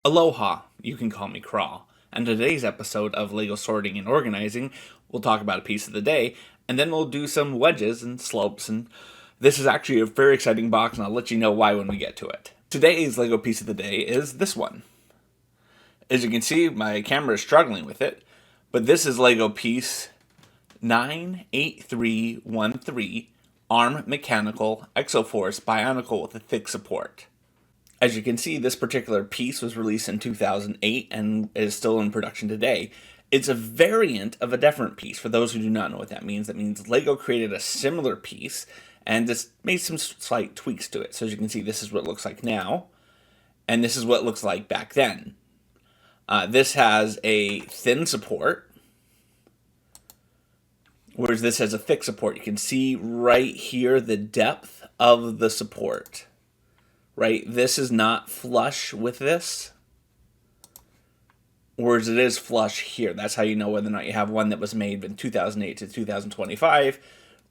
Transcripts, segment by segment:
Aloha, you can call me Crawl. And today's episode of LEGO Sorting and Organizing, we'll talk about a piece of the day, and then we'll do some wedges and slopes, and this is actually a very exciting box, and I'll let you know why when we get to it. Today's LEGO piece of the day is this one. As you can see, my camera is struggling with it, but this is LEGO piece 98313, Arm Mechanical Exo-Force Bionicle with a thick support. As you can see, this particular piece was released in 2008 and is still in production today. It's a variant of a different piece. For those who do not know what that means LEGO created a similar piece and just made some slight tweaks to it. So as you can see, this is what it looks like now, and this is what it looks like back then. This has a thin support, whereas this has a thick support. You can see right here the depth of the support. Right, this is not flush with this, whereas it is flush here. That's how you know whether or not you have one that was made in 2008 to 2025,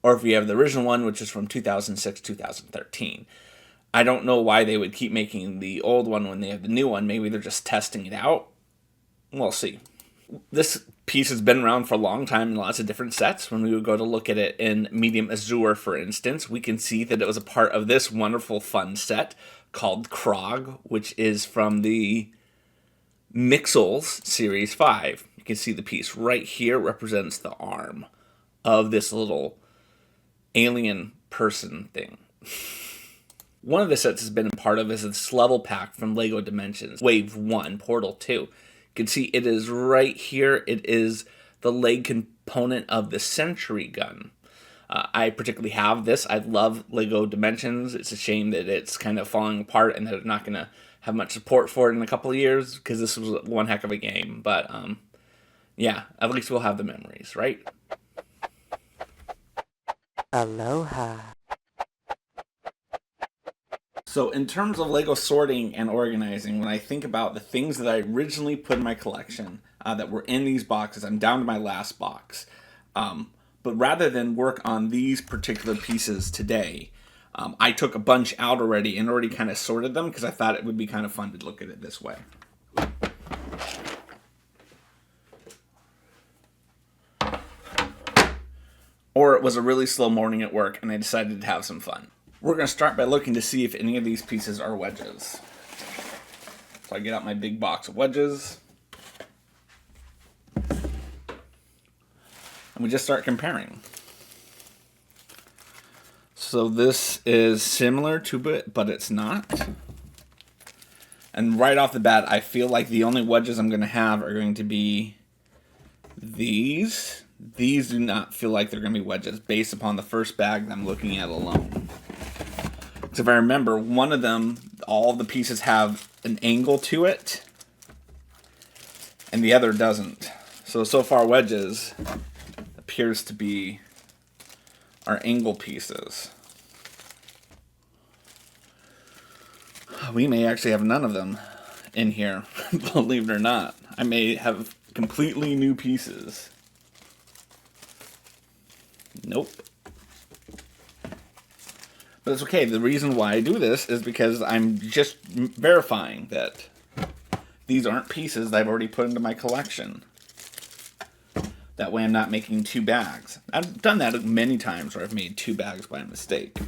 or if you have the original one, which is from 2006 2013. I don't know why they would keep making the old one when they have the new one. Maybe they're just testing it out. We'll see. This piece has been around for a long time in lots of different sets. When we would go to look at it in medium azure, for instance, we can see that it was a part of this wonderful fun set called Krog, which is from the Mixels Series 5. You can see the piece right here represents the arm of this little alien person thing. One of the sets has been a part of is this level pack from LEGO Dimensions, Wave 1, Portal 2. You can see it is right here. It is the leg component of the Sentry gun. I particularly have this. I love LEGO Dimensions. It's a shame that it's kind of falling apart and that they're not going to have much support for it in a couple of years, because this was one heck of a game. But yeah, at least we'll have the memories, right? Aloha. So in terms of LEGO sorting and organizing, when I think about the things that I originally put in my collection that were in these boxes, I'm down to my last box. But rather than work on these particular pieces today, I took a bunch out already and already kind of sorted them because I thought it would be kind of fun to look at it this way. Or it was a really slow morning at work and I decided to have some fun. We're going to start by looking to see if any of these pieces are wedges. So I get out my big box of wedges. And we just start comparing. So this is similar to it, but it's not. And right off the bat, I feel like the only wedges I'm going to have are going to be these. These do not feel like they're going to be wedges based upon the first bag that I'm looking at alone. So if I remember, one of them, all the pieces have an angle to it, and the other doesn't. So far wedges appears to be our angle pieces. We may actually have none of them in here, believe it or not. I may have completely new pieces. Nope. But it's okay. The reason why I do this is because I'm just verifying that these aren't pieces that I've already put into my collection. That way I'm not making two bags. I've done that many times where I've made two bags by mistake.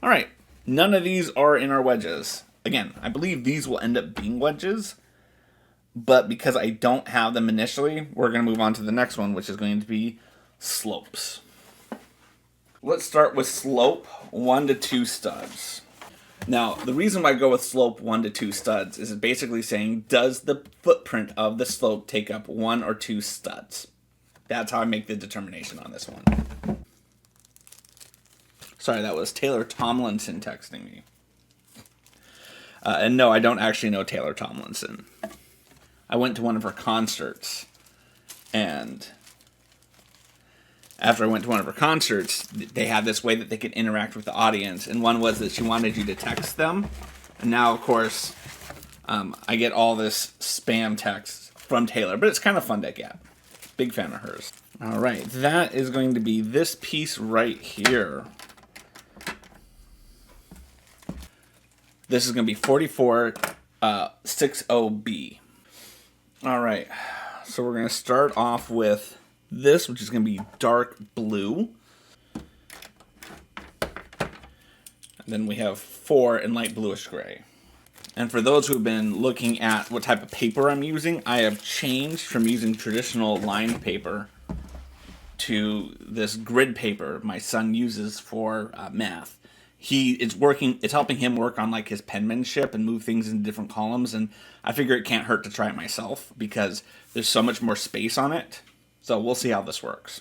Alright, none of these are in our wedges. Again, I believe these will end up being wedges, but because I don't have them initially, we're going to move on to the next one, which is going to be slopes. Let's start with slope 1 to 2 studs. Now, the reason why I go with slope 1 to 2 studs is basically saying, does the footprint of the slope take up 1 or 2 studs? That's how I make the determination on this one. Sorry, that was Taylor Tomlinson texting me. And no, I don't actually know Taylor Tomlinson. I went to one of her concerts, and after I went to one of her concerts, they had this way that they could interact with the audience, and one was that she wanted you to text them. And now, of course, I get all this spam text from Taylor, but it's kind of fun to get. Big fan of hers. All right, that is going to be this piece right here. This is going to be 44 60B. All right, so we're going to start off with this, which is going to be dark blue. And then we have 4 in light bluish gray. And for those who have been looking at what type of paper I'm using, I have changed from using traditional lined paper to this grid paper my son uses for math. It's helping him work on like his penmanship and move things into different columns, and I figure it can't hurt to try it myself because there's so much more space on it. So we'll see how this works.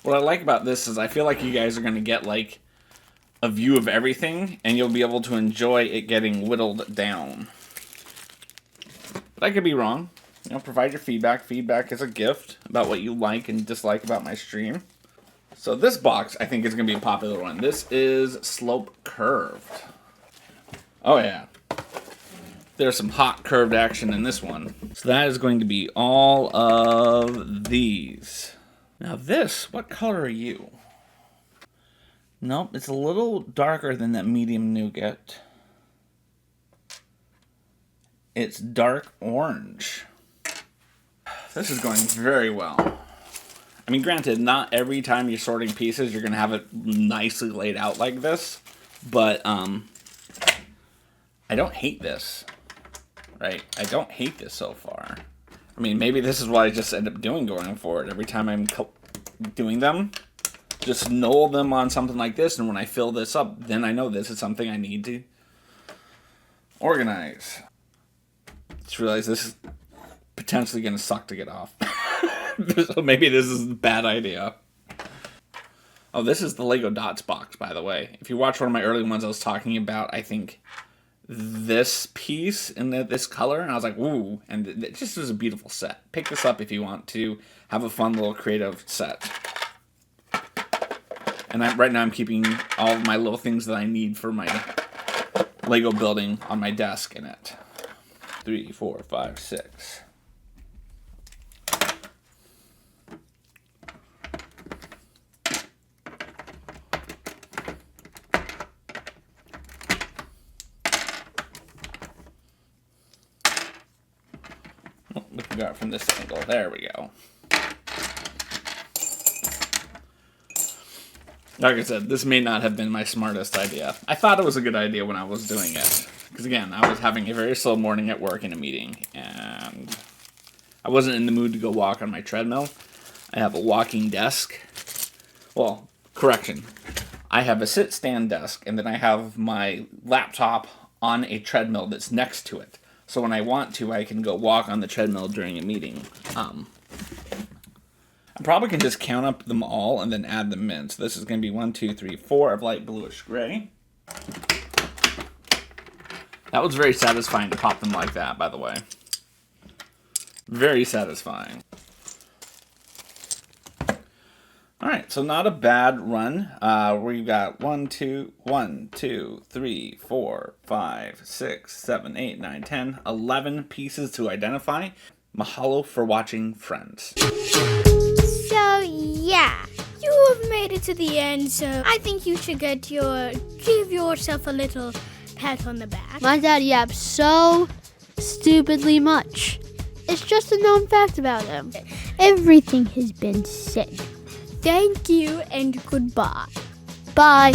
What I like about this is I feel like you guys are going to get like a view of everything, and you'll be able to enjoy it getting whittled down. But I could be wrong. Provide your feedback. Feedback is a gift about what you like and dislike about my stream. So this box, I think, is going to be a popular one. This is slope curved. Oh yeah. There's some hot curved action in this one. So that is going to be all of these. Now this, what color are you? Nope, it's a little darker than that medium nougat. It's dark orange. This is going very well. I mean, granted, not every time you're sorting pieces you're going to have it nicely laid out like this. But, I don't hate this. Right? I don't hate this so far. I mean, maybe this is what I just end up doing going forward. Every time I'm doing them, just knoll them on something like this, and when I fill this up, then I know this is something I need to organize. Just realize this is potentially going to suck to get off. So maybe this is a bad idea. Oh, this is the Lego Dots box, by the way. If you watch one of my early ones, I was talking about, I think, this piece in this color, and I was like, ooh, and it just is a beautiful set. Pick this up if you want to have a fun little creative set. And right now I'm keeping all of my little things that I need for my Lego building on my desk in it. 3, 4, 5, 6. Oh, we can go from this angle. There we go. Like I said, this may not have been my smartest idea. I thought it was a good idea when I was doing it. Because again, I was having a very slow morning at work in a meeting. And I wasn't in the mood to go walk on my treadmill. I have a walking desk. Well, correction. I have a sit-stand desk, and then I have my laptop on a treadmill that's next to it. So when I want to, I can go walk on the treadmill during a meeting. I probably can just count up them all and then add them in. So this is going to be 1, 2, 3, 4 of light bluish gray. That was very satisfying to pop them like that, by the way. Very satisfying. Alright, so not a bad run. We've got 1, 2, 3, 4, 5, 6, 7, 8, 9, 10, 11 pieces to identify. Mahalo for watching, friends. So, yeah, you have made it to the end, so I think you should give yourself a little pat on the back. My dad yaps so stupidly much. It's just a known fact about him. Everything has been said. Thank you and goodbye. Bye.